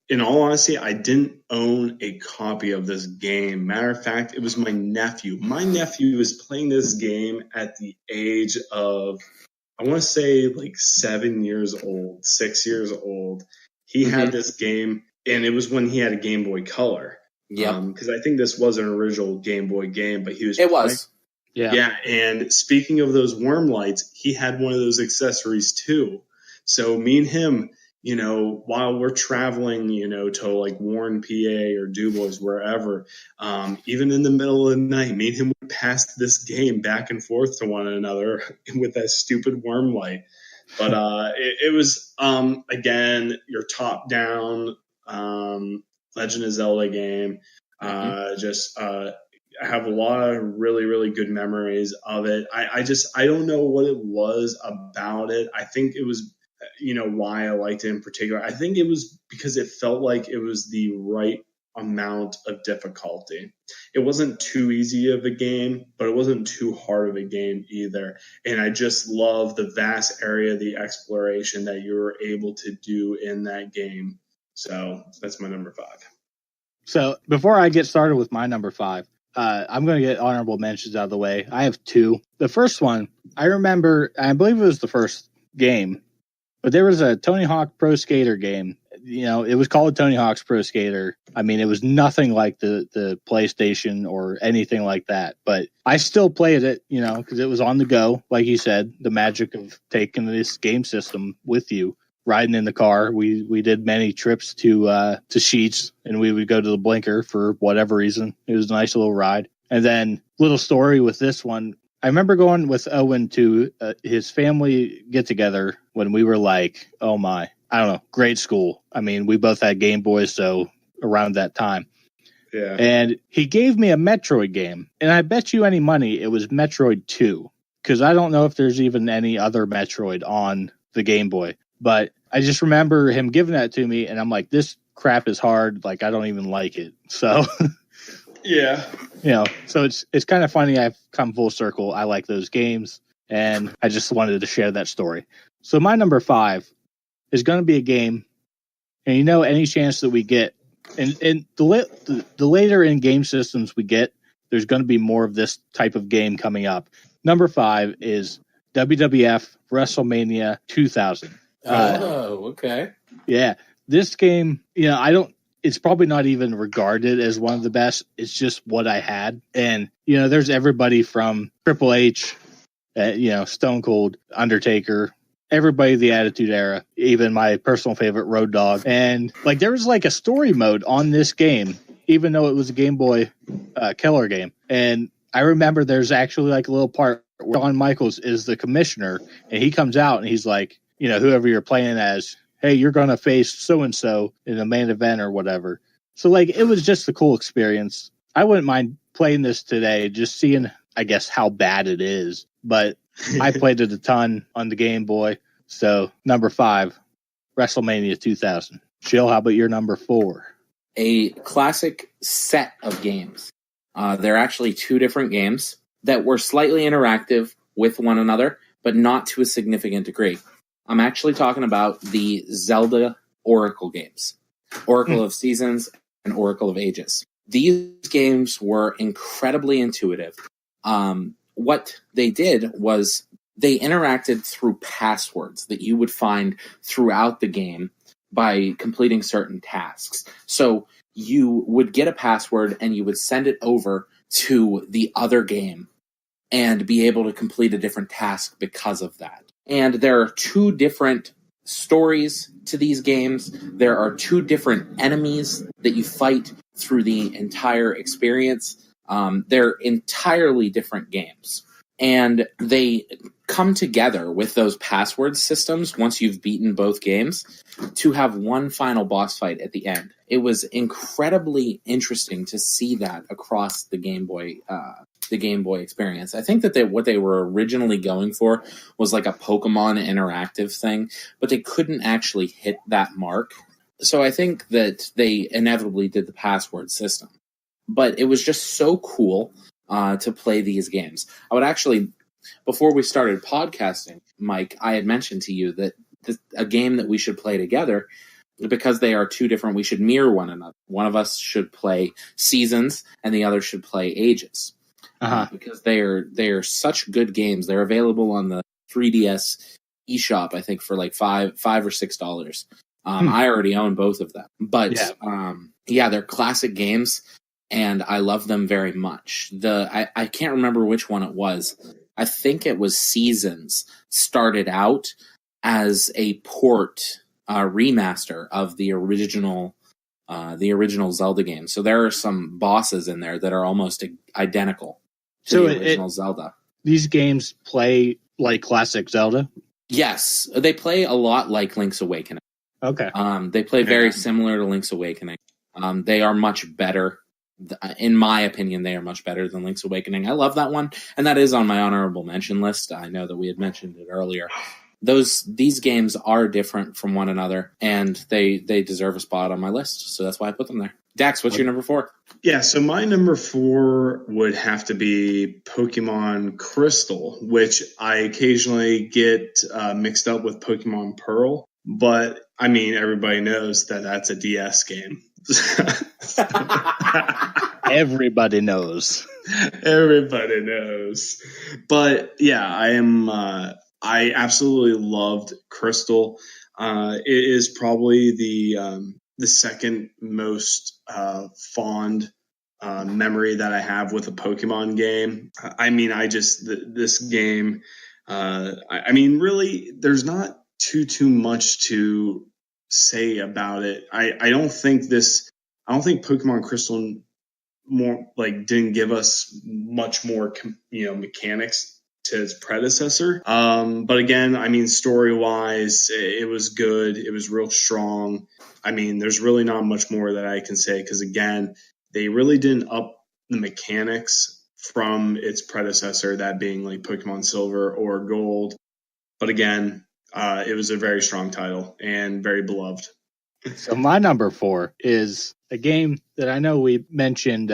In all honesty, I didn't own a copy of this game. Matter of fact, it was my nephew. My nephew was playing this game at the age of, I want to say, like 7 years old, 6 years old. He had this game. and it was when he had a Game Boy Color. Yeah, because I think this was an original Game Boy game, but he was. it was. Yeah, and speaking of those worm lights, he had one of those accessories too. So me and him, while we're traveling, to like Warren, PA or DuBois, wherever, even in the middle of the night, me and him would pass this game back and forth to one another with that stupid worm light. But it was, again, your top-down Legend of Zelda game. I have a lot of really, really good memories of it. I don't know what it was about it. I think it was, why I liked it in particular. I think it was because it felt like it was the right amount of difficulty. It wasn't too easy of a game, but it wasn't too hard of a game either. And I just love the vast area of the exploration that you were able to do in that game. So that's my number 5. So before I get started with my number 5, I'm going to get honorable mentions out of the way. I have 2. The first one, I remember, I believe it was the first game, but there was a Tony Hawk Pro Skater game. It was called Tony Hawk's Pro Skater. I mean, it was nothing like the PlayStation or anything like that, but I still played it, because it was on the go. Like you said, the magic of taking this game system with you. Riding in the car, we did many trips to Sheets, and we would go to the Blinker for whatever reason. It was a nice little ride. And then, little story with this one. I remember going with Owen to his family get together when we were like, grade school. I mean, we both had Game Boys, so around that time. Yeah. And he gave me a Metroid game, and I bet you any money it was Metroid 2, because I don't know if there's even any other Metroid on the Game Boy. But I just remember him giving that to me, and I'm like, this crap is hard. Like, I don't even like it. So, yeah. So it's kind of funny. I've come full circle. I like those games, and I just wanted to share that story. So my number 5 is going to be a game, and any chance that we get, and the later in game systems we get, there's going to be more of this type of game coming up. Number 5 is WWF WrestleMania 2000. Okay. Yeah. This game, it's probably not even regarded as one of the best. It's just what I had. And, there's everybody from Triple H, Stone Cold, Undertaker, everybody the Attitude Era, even my personal favorite Road Dogg. And there was a story mode on this game, even though it was a Game Boy Color game. And I remember there's actually a little part where Shawn Michaels is the commissioner, and he comes out and he's like, whoever you're playing as, hey, you're going to face so-and-so in the main event or whatever. So, it was just a cool experience. I wouldn't mind playing this today, just seeing, I guess, how bad it is. But I played it a ton on the Game Boy. So, number 5, WrestleMania 2000. Shill, how about your number 4? A classic set of games. They're actually 2 different games that were slightly interactive with one another, but not to a significant degree. I'm actually talking about the Zelda Oracle games, Oracle of Seasons and Oracle of Ages. These games were incredibly intuitive. What they did was they interacted through passwords that you would find throughout the game by completing certain tasks. So you would get a password and you would send it over to the other game and be able to complete a different task because of that. And there are 2 different stories to these games. There are 2 different enemies that you fight through the entire experience. They're entirely different games. And they come together with those password systems once you've beaten both games to have one final boss fight at the end. It was incredibly interesting to see that across the Game Boy experience. I think that what they were originally going for was a Pokemon interactive thing, but they couldn't actually hit that mark. So I think that they inevitably did the password system. But it was just so cool to play these games. I would actually, before we started podcasting, Mike, I had mentioned to you that a game that we should play together, because they are 2 different, we should mirror one another. One of us should play Seasons and the other should play Ages. Because they are such good games. They're available on the 3DS eShop, I think, for $5 or $6. I already own both of them. But, Yeah. they're classic games, and I love them very much. I can't remember which one it was. I think it was Seasons started out as a port remaster of the original Zelda game. So there are some bosses in there that are almost identical to the original Zelda. These games play like classic Zelda? Yes, they play a lot like Link's Awakening. Okay. They play very similar to Link's Awakening. They are much better. In my opinion, they are much better than Link's Awakening. I love that one, and that is on my honorable mention list. I know that we had mentioned it earlier. These games are different from one another, and they deserve a spot on my list, so that's why I put them there. Dax, what's your number 4? Yeah, so my number 4 would have to be Pokemon Crystal, which I occasionally get mixed up with Pokemon Pearl. But, I mean, everybody knows that that's a DS game. Everybody knows. Everybody knows. But, yeah, I absolutely loved Crystal. It is probably the second most fond memory that I have with a Pokemon game. I mean, this game, I mean, really, there's not too much to say about it. I don't think Pokemon Crystal didn't give us much more, mechanics to its predecessor. But again, I mean, story-wise, it was good. It was real strong. I mean, there's really not much more that I can say because, again, they really didn't up the mechanics from its predecessor, that being like Pokemon Silver or Gold. But again, it was a very strong title and very beloved. So my number 4 is a game that I know we mentioned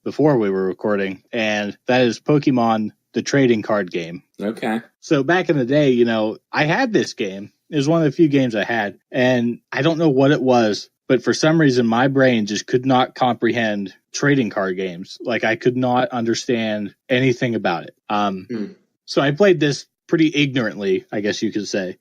before we were recording, and that is Pokemon, the trading card game. Okay. So back in the day, I had this game. It was one of the few games I had, and I don't know what it was, but for some reason my brain just could not comprehend trading card games. Like, I could not understand anything about it. So I played this pretty ignorantly, I guess you could say.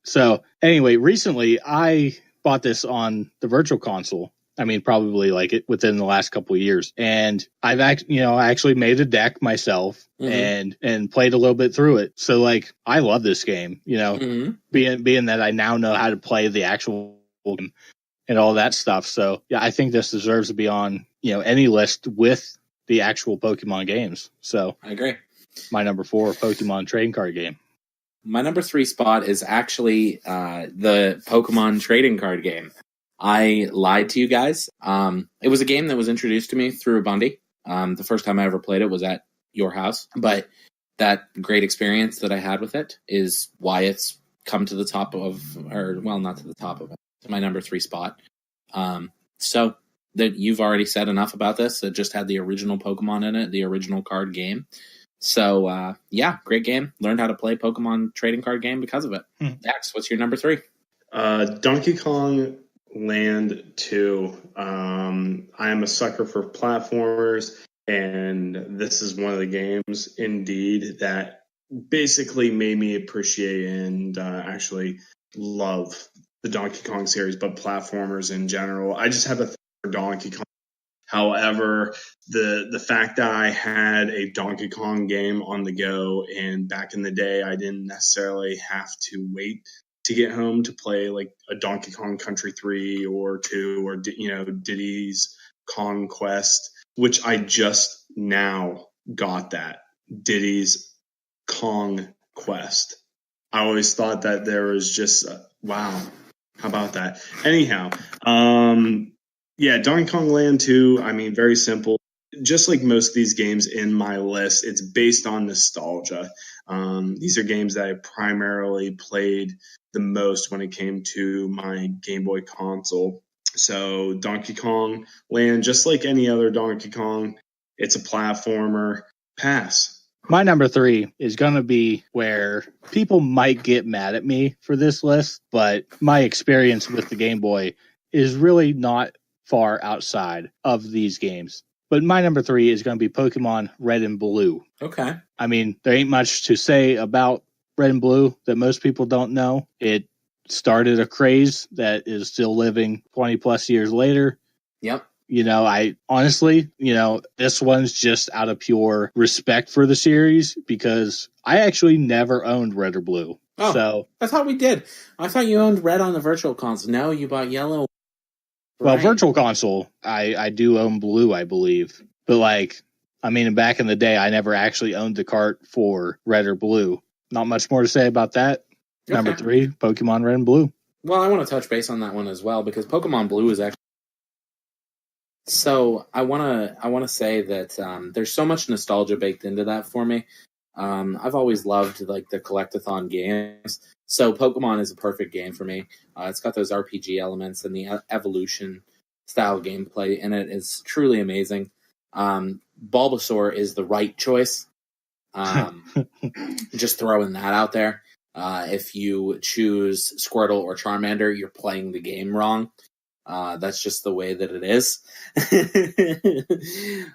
So anyway, recently I bought this on the Virtual Console. I mean, probably within the last couple of years. And I've actually made a deck myself and played a little bit through it. So I love this game, being that I now know how to play the actual game and all that stuff. So yeah, I think this deserves to be on, any list with the actual Pokemon games. So I agree. My number 4 Pokemon trading card game. My number 3 spot is actually the Pokemon trading card game. I lied to you guys. It was a game that was introduced to me through Bundy. The first time I ever played it was at your house. But that great experience that I had with it is why it's come to the top of, not to the top of it, to my number 3 spot. So that you've already said enough about this. It just had the original Pokemon in it, the original card game. So, great game. Learned how to play Pokemon trading card game because of it. Dax, what's your number 3? Donkey Kong Land 2. I am a sucker for platformers, and this is one of the games, indeed, that basically made me appreciate and actually love the Donkey Kong series, but platformers in general. I just have a thing for Donkey Kong. However, the fact that I had a Donkey Kong game on the go, and back in the day, I didn't necessarily have to wait to get home to play like a Donkey Kong Country 3 or 2 or, Diddy's Kong Quest, which I just now got that. Diddy's Kong Quest. I always thought that there was just, wow, how about that? Anyhow, Donkey Kong Land 2, I mean, very simple. Just like most of these games in my list, it's based on nostalgia. These are games that I primarily played the most when it came to my Game Boy console. So Donkey Kong Land, just like any other Donkey Kong, it's a platformer. Pass. My number 3 is going to be where people might get mad at me for this list, but my experience with the Game Boy is really not far outside of these games. But my number 3 is going to be Pokemon Red and Blue. Okay. I mean, there ain't much to say about Red and Blue that most people don't know. It started a craze that is still living 20 plus years later. Yep. I honestly, this one's just out of pure respect for the series because I actually never owned Red or Blue. Oh, so I thought we did. I thought you owned Red on the Virtual Console. No, you bought Yellow. Well, Right. Virtual Console, I do own Blue, I believe. But back in the day, I never actually owned the cart for Red or Blue. Not much more to say about that. Okay. Number 3, Pokemon Red and Blue. Well, I want to touch base on that one as well because Pokemon Blue is actually. So I want to say that there's so much nostalgia baked into that for me. I've always loved like the collectathon games. So Pokemon is a perfect game for me. It's got those RPG elements and the evolution style gameplay in it is truly amazing. Bulbasaur is the right choice. Just throwing that out there. If you choose Squirtle or Charmander, you're playing the game wrong. That's just the way that it is.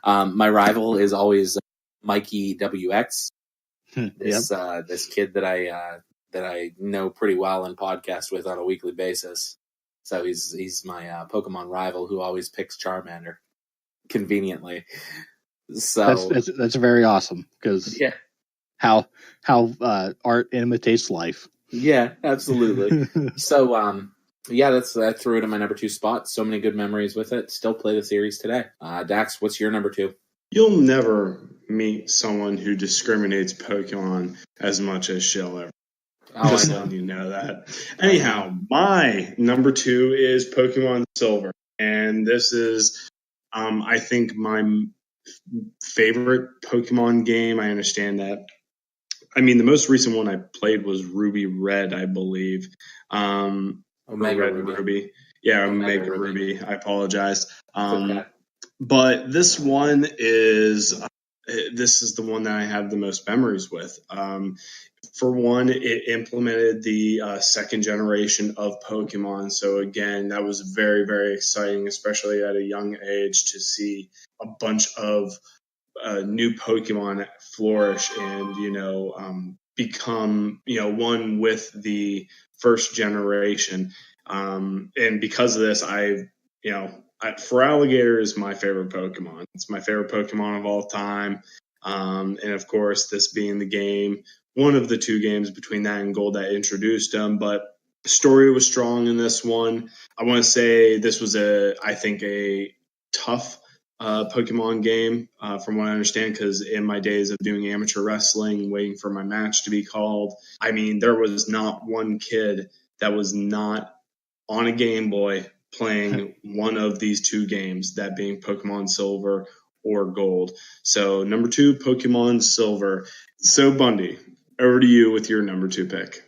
My rival is always Mikey WX. This kid that I know pretty well and podcast with on a weekly basis. So he's my Pokemon rival who always picks Charmander conveniently. So that's very awesome because how art imitates life. Yeah, absolutely. So that threw it in my number 2 spot. So many good memories with it. Still play the series today. Dax, what's your number 2? You'll never meet someone who discriminates Pokemon as much as Shill ever. Just letting you know that. Anyhow, my number 2 is Pokemon Silver. And this is, I think, my favorite Pokemon game. I understand that. I mean, the most recent one I played was Ruby Red, I believe. Omega Red Ruby. Ruby. Yeah, Omega Ruby. I apologize. But this one is the one that I have the most memories with. For one, it implemented the second generation of Pokemon. So again, that was very, very exciting, especially at a young age, to see a bunch of new Pokemon flourish and, become, one with the first generation. And because of this, Feraligatr is my favorite Pokemon. It's my favorite Pokemon of all time. And of course, this being the game, one of the 2 games between that and Gold that introduced him, but the story was strong in this one. I want to say this was I think a tough Pokemon game, from what I understand, because in my days of doing amateur wrestling, waiting for my match to be called, I mean, there was not one kid that was not on a Game Boy playing one of these 2 games, that being Pokemon Silver or Gold. So number 2, Pokemon Silver. So Bundy, over to you with your number 2 pick.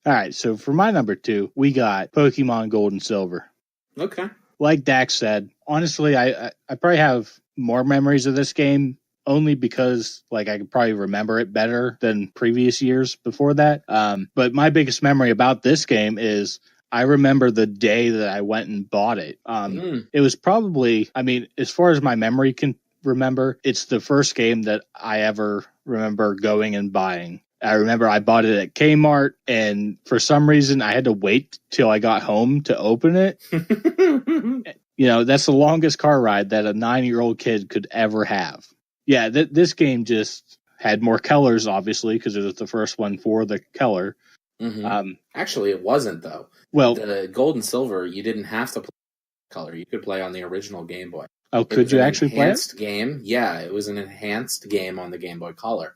All right, so for my number 2, we got Pokemon Gold and Silver. Okay. Like Dax said, honestly, I probably have more memories of this game only because I could probably remember it better than previous years before that. But my biggest memory about this game is I remember the day that I went and bought it. It was probably, as far as my memory can remember, it's the first game that I ever remember going and buying. I remember I bought it at Kmart, and for some reason I had to wait till I got home to open it. That's the longest car ride that a 9-year-old kid could ever have. Yeah, this game just had more colors, obviously, because it was the first one for the color. Mm-hmm. Actually, it wasn't, though. Well, the Gold and Silver, you didn't have to play color. You could play on the original Game Boy. Oh, could you actually play it? Enhanced game. Yeah, it was an enhanced game on the Game Boy Color.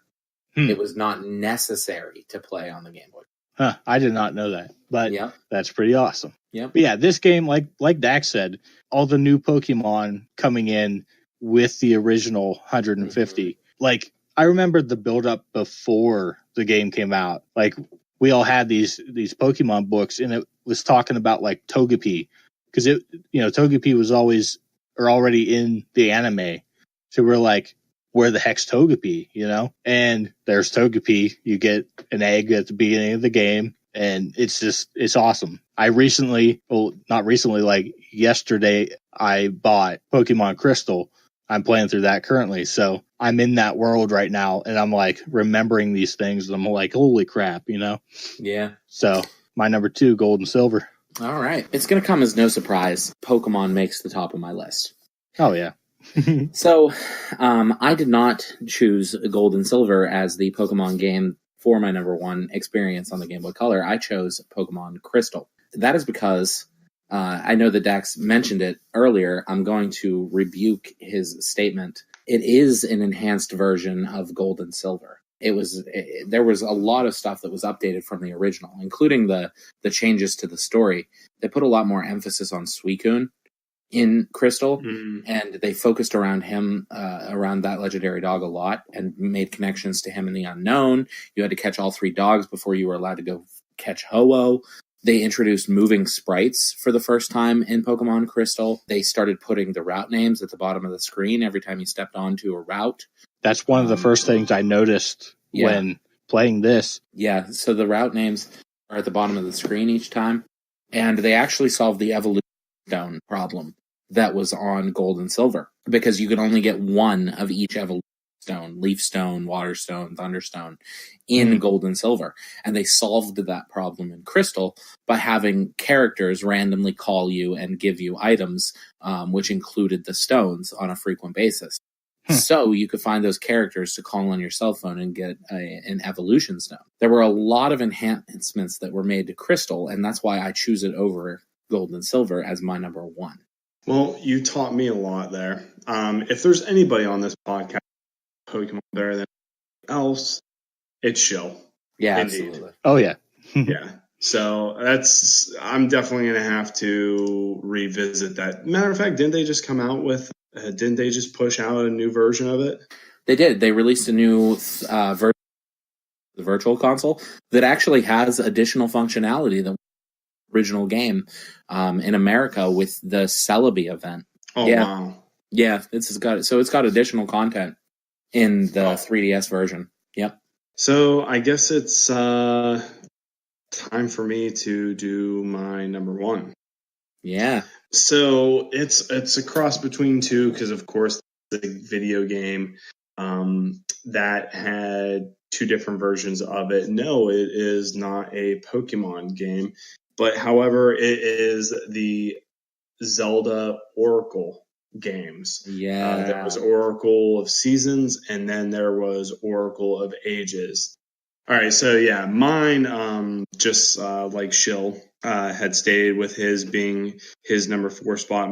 It was not necessary to play on the Game Boy. Huh, I did not know that, but that's pretty awesome. Yep. But yeah, this game, like Dax said, all the new Pokemon coming in with the original 150. Mm-hmm. I remember the build-up before the game came out. We all had these Pokemon books, and it was talking about Togepi, because Togepi was already in the anime. So we're like, where the heck's Togepi, And there's Togepi. You get an egg at the beginning of the game, and it's awesome. Yesterday, I bought Pokemon Crystal. I'm playing through that currently, so I'm in that world right now, and I'm remembering these things, and I'm like, holy crap, Yeah. So my number 2, Gold and Silver. All right. It's going to come as no surprise. Pokemon makes the top of my list. Oh, yeah. So, I did not choose Gold and Silver as the Pokemon game for my number 1 experience on the Game Boy Color. I chose Pokemon Crystal. That is because I know that Dax mentioned it earlier. I'm going to rebuke his statement. It is an enhanced version of Gold and Silver. There was a lot of stuff that was updated from the original, including the changes to the story. They put a lot more emphasis on Suicune in Crystal, and they focused around him, around that legendary dog a lot, and made connections to him in the unknown. You had to catch all 3 dogs before you were allowed to go catch Ho-Oh. They introduced moving sprites for the first time in Pokemon Crystal. They started putting the route names at the bottom of the screen every time you stepped onto a route. That's one of the first things I noticed when playing this. Yeah, so the route names are at the bottom of the screen each time. And they actually solved the evolution stone problem that was on Gold and Silver, because you could only get one of each evolution stone, leaf stone, water stone, thunderstone, in Gold and Silver. And they solved that problem in Crystal by having characters randomly call you and give you items, which included the stones on a frequent basis. So you could find those characters to call on your cell phone and get an evolution stone. There were a lot of enhancements that were made to Crystal, and that's why I choose it over Gold and Silver as my number 1. Well, you taught me a lot there. If there's anybody on this podcast Pokemon better than else, it's Shill. Yeah, Indeed. absolutely. Oh, yeah. Yeah. So I'm definitely going to have to revisit that. Matter of fact, didn't they just push out a new version of it? They did. They released a new version of the Virtual Console that actually has additional functionality than the original game in America with the Celebi event. Oh, wow. Yeah, it's got additional content in the 3DS version. Yep. So I guess it's time for me to do my number 1. Yeah. So it's a cross between 2 because, of course, the video game that had 2 different versions of it. No, it is not a Pokemon game, but however, it is the Zelda Oracle games. Yeah. There was Oracle of Seasons, and then there was Oracle of Ages. All right, so yeah, mine, just like Shill had stated with his being his number 4 spot.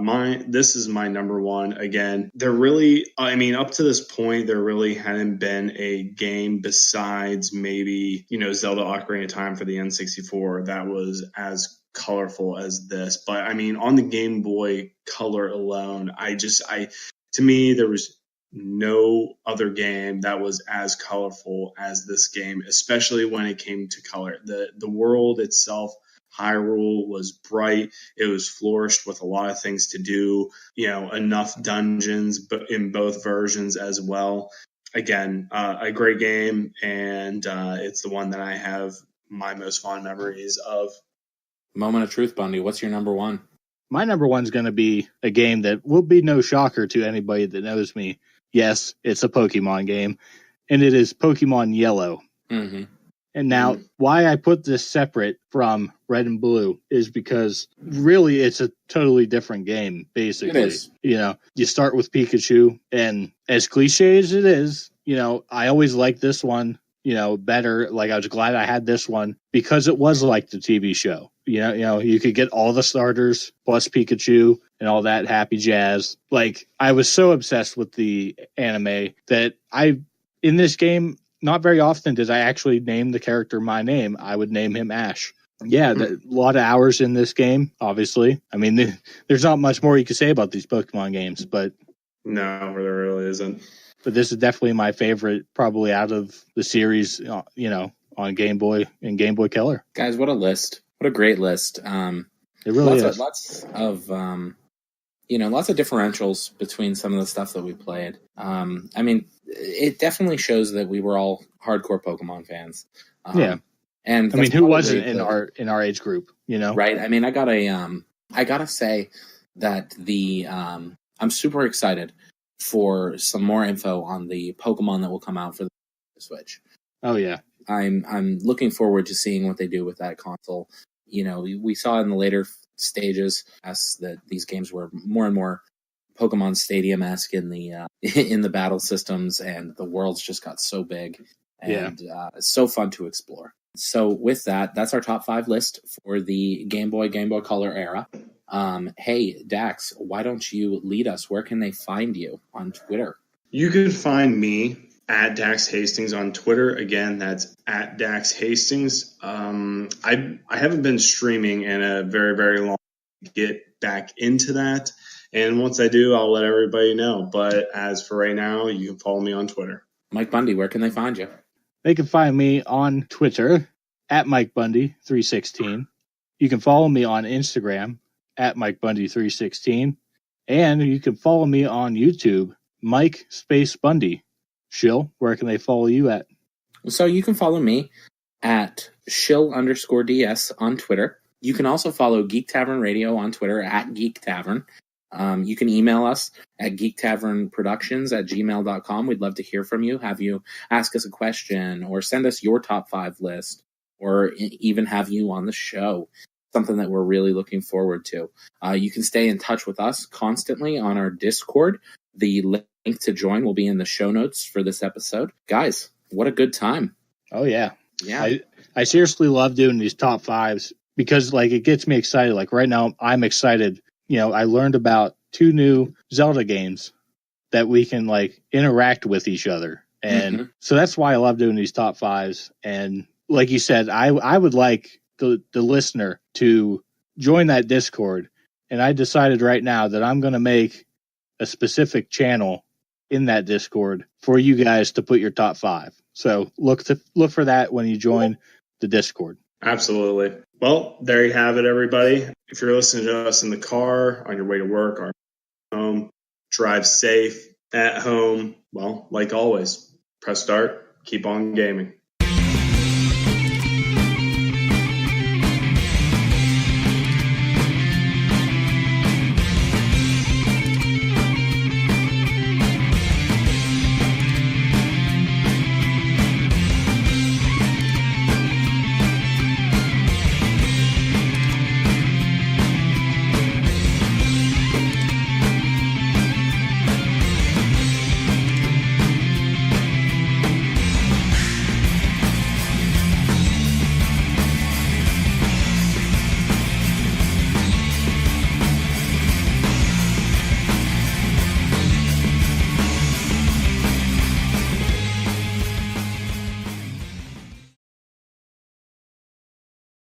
This is my number 1. Again, up to this point, there really hadn't been a game besides maybe, Zelda Ocarina of Time for the N64 that was as colorful as this. But I mean, on the Game Boy Color alone, to me, there was no other game that was as colorful as this game, especially when it came to color. The world itself, Hyrule, was bright. It was flourished with a lot of things to do, enough dungeons, but in both versions as well. Again, a great game, and it's the one that I have my most fond memories of. Moment of truth, Bundy. What's your number 1? My number 1's going to be a game that will be no shocker to anybody that knows me. Yes, it's a Pokemon game, and it is Pokemon Yellow. Mm-hmm. And now, why I put this separate from Red and Blue is because really it's a totally different game, basically. It is. You start with Pikachu, and as cliche as it is, I always liked this one, better. Like, I was glad I had this one because it was like the TV show. You could get all the starters plus Pikachu and all that happy jazz. Like, I was so obsessed with the anime that in this game, not very often did I actually name the character my name. I would name him Ash. Yeah, a lot of hours in this game, obviously. I mean, there's not much more you could say about these Pokemon games, but... No, there really isn't. But this is definitely my favorite, probably out of the series, on Game Boy and Game Boy Color. Guys, what a list. What a great list. It really is. Lots of differentials between some of the stuff that we played. I mean, it definitely shows that we were all hardcore Pokemon fans. Yeah. And I mean, who wasn't in our age group, Right. I mean, I gotta say that I'm super excited for some more info on the Pokemon that will come out for the Switch. Oh yeah. I'm looking forward to seeing what they do with that console. we saw in the later stages as that these games were more and more Pokemon Stadium-esque in the battle systems, and the worlds just got so big and it's so fun to explore. So with that, that's our top 5 list for the Game Boy Color era. Hey, Dax, why don't you lead us? Where can they find you on Twitter? You can find me at Dax Hastings on Twitter. Again, that's at Dax Hastings. I haven't been streaming in a very, very long time to get back into that. And once I do, I'll let everybody know. But as for right now, you can follow me on Twitter. Mike Bundy, where can they find you? They can find me on Twitter at MikeBundy316. You can follow me on Instagram at MikeBundy316. And you can follow me on YouTube, Mike Space Bundy. Shill, where can they follow you at? So you can follow me at Shill_DS on Twitter. You can also follow Geek Tavern Radio on Twitter at Geek Tavern. You can email us at geektavernproductions@gmail.com. We'd love to hear from you, have you ask us a question, or send us your top 5 list, or even have you on the show. Something that we're really looking forward to. You can stay in touch with us constantly on our Discord. The link to join will be in the show notes for this episode. Guys, what a good time. Oh, yeah. Yeah. I seriously love doing these top 5s because, it gets me excited. Right now, I'm excited. I learned about 2 new Zelda games that we can interact with each other. And so that's why I love doing these top 5s. And like you said, I would like the listener to join that Discord. And I decided right now that I'm going to make a specific channel in that Discord for you guys to put your top 5. So look for that when you join the Discord. Absolutely. Well, there you have it, everybody. If you're listening to us in the car, on your way to work, or home, drive safe at home. Well, like always, press start, keep on gaming.